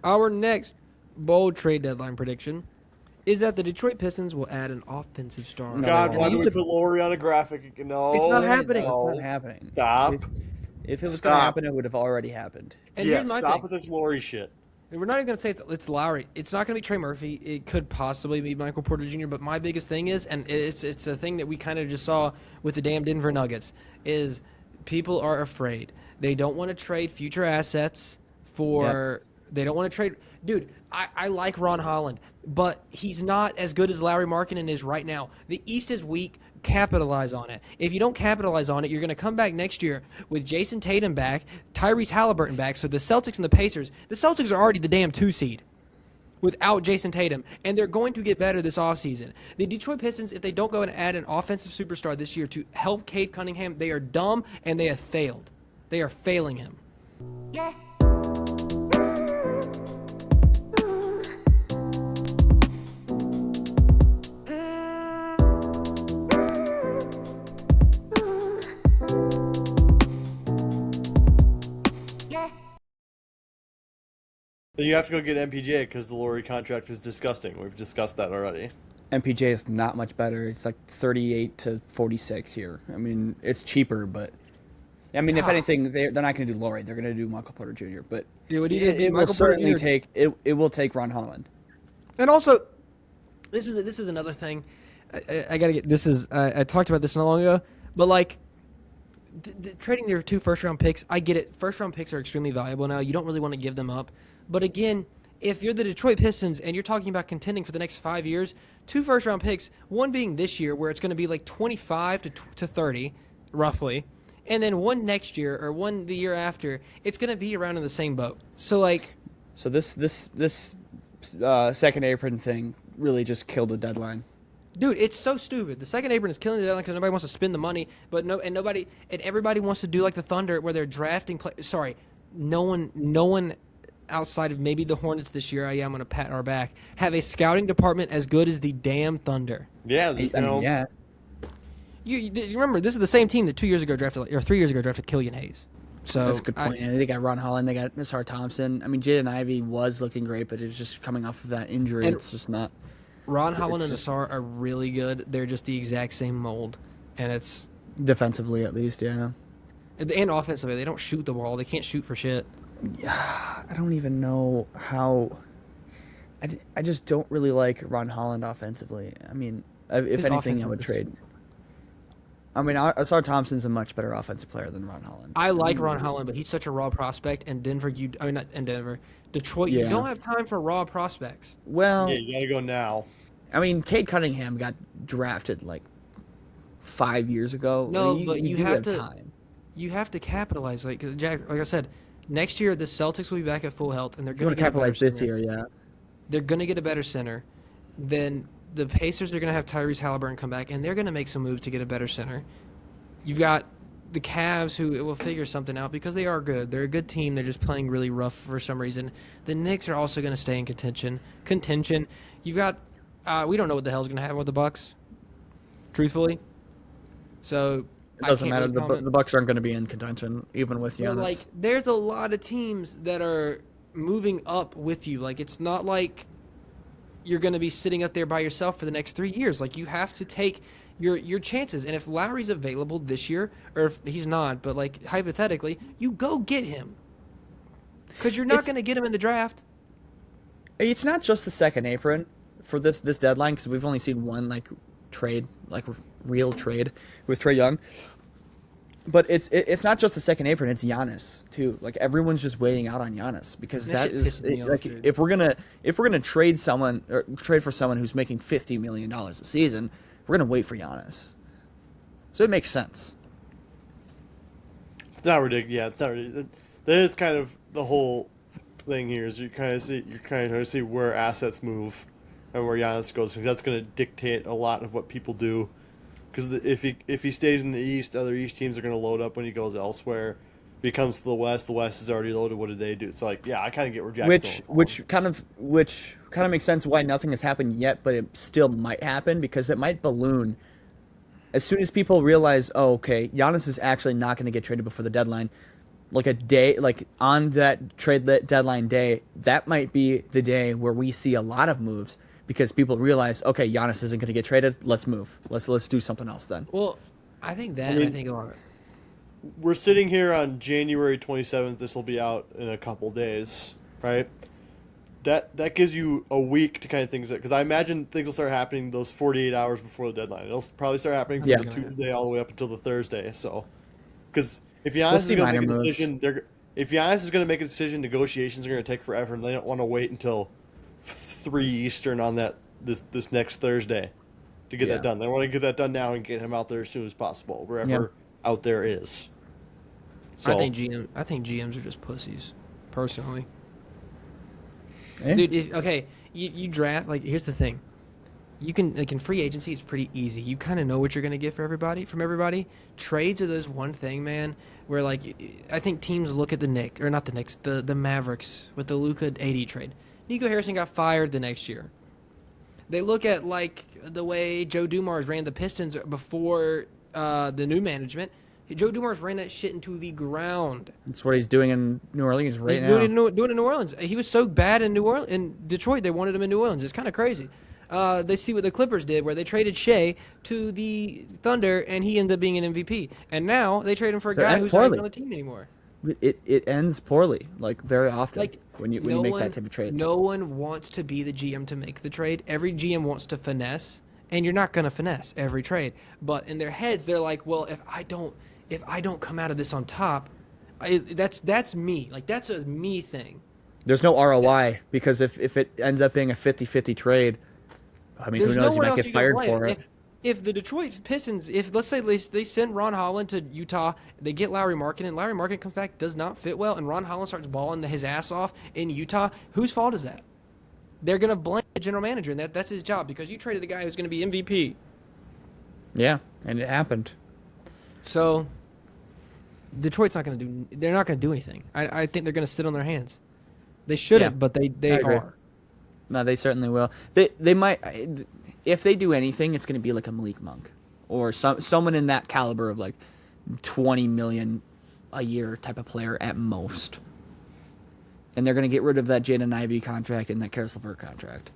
Our next bold trade deadline prediction is that the Detroit Pistons will add an offensive star. No, God, they why won't. do we put Lowry on a graphic? No, It's not happening. No, it's No. not happening. Stop. If it was going to Stop. happen, it would have already happened. And Yeah, here's my stop thing. with this Lowry shit. We're not even going to say it's Lowry. It's not going to be Trey Murphy. It could possibly be Michael Porter Jr. But my biggest thing is, and it's a thing that we kind of just saw with the damn Denver Nuggets, is people are afraid. They don't want to trade future assets for. Yep. They don't want to trade. Dude, I like Ron Holland, but he's not as good as Lauri Markkanen is right now. The East is weak. Capitalize on it. If you don't capitalize on it, you're going to come back next year with Jason Tatum back, Tyrese Halliburton back. So the Celtics and the Celtics are already the damn 2 seed without Jason Tatum, and they're going to get better this offseason. The Detroit Pistons, if they don't go and add an offensive superstar this year to help Cade Cunningham, they are dumb and they have failed. They are failing him. Yeah. You have to go get MPJ because the Lowry contract is disgusting. We've discussed that already. MPJ is not much better. It's like 38 to 46 here. I mean, it's cheaper, but I mean, if anything, they're not going to do Lowry. They're going to do Michael Porter Jr. But it will certainly take it will take Ron Holland. And also, this is another thing. I gotta get this is I talked about this not long ago, but like trading their 2 first-round picks, I get it. First-round picks are extremely valuable now. You don't really want to give them up. But again, if you're the Detroit Pistons and you're talking about contending for the next 5 years, 2 first-round picks, one being this year where it's going to be like 25 to 30, roughly, and then one next year or one the year after, it's going to be around in the same boat. So like, this second apron thing really just killed the deadline. Dude, it's so stupid. The second apron is killing the deadline because nobody wants to spend the money, but everybody wants to do like the Thunder where they're drafting. No one outside of maybe the Hornets this year. I'm going to pat our back. Have a scouting department as good as the damn Thunder. Yeah, yeah. You remember this is the same team that 2 years ago drafted or 3 years ago drafted Killian Hayes. So that's a good point. They got Ron Holland. They got Nassar Thompson. I mean, Jaden Ivey was looking great, but it's just coming off of that injury. It's just not. Ron Holland and Nassar are really good. They're just the exact same mold, and it's defensively at least, yeah. And offensively, they don't shoot the ball. They can't shoot for shit. Yeah, I don't even know how. I just don't really like Ron Holland offensively. I mean, if anything, I would trade. I mean, Nassar Thompson's a much better offensive player than Ron Holland. I like Ron Holland, but he's such a raw prospect. And Detroit, you don't have time for raw prospects. Well, yeah, you gotta go now. I mean, Cade Cunningham got drafted like 5 years ago. No, but you have to. Time. You have to capitalize. Like I said, next year the Celtics will be back at full health, and they're going to capitalize this year. Yeah, they're going to get a better center. Then the Pacers are going to have Tyrese Halliburton come back, and they're going to make some moves to get a better center. You've got the Cavs who will figure something out because they are good. They're a good team. They're just playing really rough for some reason. The Knicks are also going to stay in contention. You've got we don't know what the hell's going to happen with the Bucks, truthfully. So it doesn't matter. The Bucks aren't going to be in contention, even with Giannis. Like, there's a lot of teams that are moving up with you. Like, it's not like you're going to be sitting up there by yourself for the next 3 years. Like, you have to take your chances. And if Lowry's available this year, or if he's not, but like hypothetically, you go get him because you're not going to get him in the draft. It's not just the second apron for this deadline because we've only seen one real trade with Trae Young. But it's not just the second apron; it's Giannis too. Like everyone's just waiting out on Giannis because that is like if we're gonna trade someone or trade for someone who's making $50 million a season, we're gonna wait for Giannis. So it makes sense. It's not ridiculous. Yeah, it's not ridiculous. That is kind of the whole thing here. Is you're kind of trying to see where assets move and where Giannis goes. That's going to dictate a lot of what people do. Because if he stays in the East, other East teams are going to load up when he goes elsewhere. If he comes to the West is already loaded. What do they do? It's like, yeah, I kind of get where Jack's going. Which kind of makes sense why nothing has happened yet, but it still might happen because it might balloon. As soon as people realize, oh, okay, Giannis is actually not going to get traded before the deadline, like a day, like on that deadline day, that might be the day where we see a lot of moves because people realize, okay, Giannis isn't going to get traded. Let's move. Let's do something else then. Well, I think that. I mean, I think a lot. We're sitting here on January 27th. This will be out in a couple days, right? That gives you a week to kind of things, because I imagine things will start happening those 48 hours before the deadline. It'll probably start happening from Yeah. the Tuesday all the way up until the Thursday. So, because if Giannis We'll is see going to make minor a moves. decision, if Giannis is going to make a decision, negotiations are going to take forever, and they don't want to wait until 3 Eastern on this next Thursday to get Yeah. that done. They want to get that done now and get him out there as soon as possible, wherever out there is. So, I think GMs are just pussies, personally. Eh? Dude, okay, you draft, like, here's the thing. You can, like, in free agency, it's pretty easy. You kind of know what you're going to get from everybody. Trades are this one thing, man, where, like, I think teams look at the Mavericks with the Luka AD trade. Nico Harrison got fired the next year. They look at, like, the way Joe Dumars ran the Pistons before the new management. Joe Dumars ran that shit into the ground. That's what he's doing in New Orleans right He's now. doing it in New Orleans. He was so bad in Detroit, they wanted him in New Orleans. It's kind of crazy. They see what the Clippers did, where they traded Shea to the Thunder, and he ended up being an MVP. And now they trade him for a guy who's not even on the team anymore. It ends poorly, like very often. Like, when you make that type of trade. No one wants to be the GM to make the trade. Every GM wants to finesse, and you're not going to finesse every trade. But in their heads, they're like, well, if I don't come out of this on top, that's me. Like, that's a me thing. There's no ROI because if it ends up being a 50-50 trade, I mean, who knows? You might get fired for it. If the Detroit Pistons, let's say they send Ron Holland to Utah, they get Larry Markkinen, and Larry Markkinen comes back, does not fit well, and Ron Holland starts balling his ass off in Utah, whose fault is that? They're going to blame the general manager, and that's his job, because you traded a guy who's going to be MVP. Yeah, and it happened. So Detroit's not going to do. They're not going to do anything. I think they're going to sit on their hands. They shouldn't, but they agree. are. No, they certainly will. They might, if they do anything, it's going to be like a Malik Monk or someone in that caliber of like $20 million a year type of player at most. And they're going to get rid of that Jaden Ivey contract and that Karis LeVert contract.